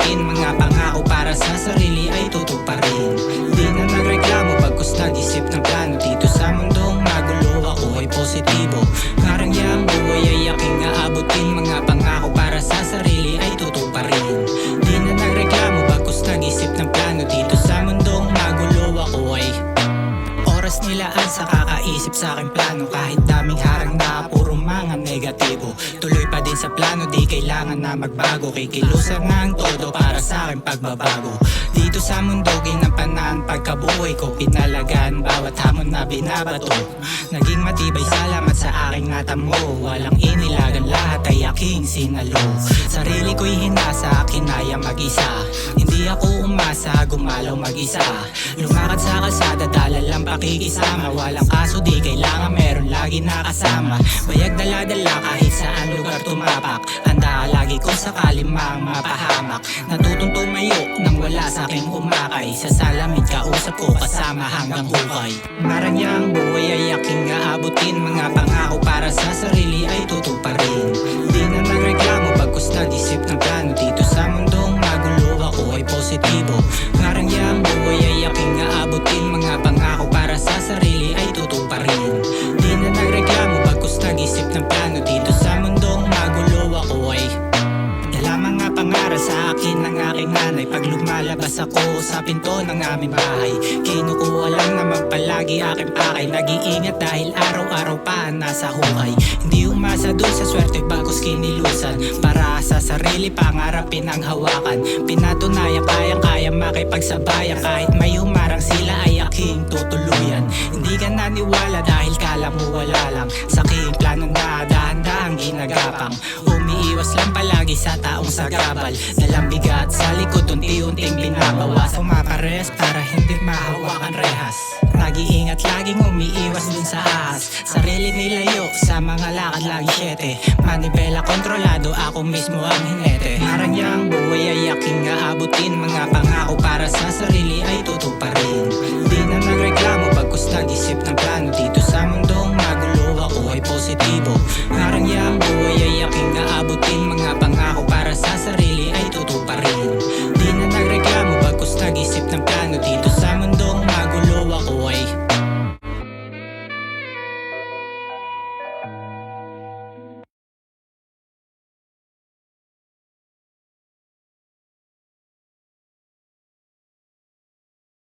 aabutin, mga pangako para sa sarili ay tutuparin. Di na nagreklamo pagkus nag-isip ng plano. Dito sa mundong magulo ako ay positibo. Ngarangyang buhay ay aking aabutin, mga pangako para sa sarili ay tutuparin. Di na nagreklamo pagkus nag-isip ng plano. Dito sa mundong magulo ako ay oras nilaan sa kakaisip sa aking plano. Kahit daming harang na puro mga negatibo, tuloy pa din sa plano, di kailangan na magbago. Kikilusan nga ang todo para sa aking pagbabago. Dito sa mundo ginampanan pagkabuhay ko, pinalagan bawat hamon na binabato. Naging matibay salamat sa aking natamo, walang inilagan lahat ay aking sinalo. Sarili ko'y hinasa, kinaya mag-isa, hindi ako umasa, gumalaw mag-isa. Lumakad sa kalsada, dala lang pakikisama. Walang kaso, di kailangan meron lagi nakasama. Bayag dala-dala kahit saan lugar tumapak. Handa lagi kung sakali mang mapahamak. Natutong tumayo nang wala sa aking umakay. Sa salamin kausap ko kasama hanggang hukay. Marangyang buhay ay aking aabutin, mga pangako para sa sarili ay tutuparin. Di na nagreklamo pagkus nag-isip ng plano. Dito sa mundong magulo ako ay positibo. Marangyang buhay ay aking aabutin, mga pangako para sa sarili ay tutuparin. Di na nagreklamo pagkus nag-isip ng plano. Dito sa mundong magulo ako ay dala mga pangarap sa akin ng aking nanay. Pag lumalabas ako sa pinto ng aming bahay, kinukuha lang naman palagi aking pakay. Nag-iingat dahil araw-araw pa nasa hukay. Hindi umasa dun sa swerte bagos kinilusan, para sa sarili pangarapin ang hawakan. Pinatunayan kayang-kaya makipagsabayan, kahit may humarang sila ay aking tutuluyan. Hindi ka naniwala dahil kala mo wala lang, sa aking plano na dahan-dahang ginagapang. Umiiwas lang palagi sa taong sagabal, dalang bigat sa likod unti-unting binabawas. Pumapares para hindi mahawakan rehas, nag-iingat laging umiiwas dun sa ahas. Sarili nilayo sa mga lakad lagi syete, manibela kontrolado ako mismo ang hinete. Marangyang buhay ay aking aabutin, mga pangako para sa sarili ay tutuparin. Di na nagreklamo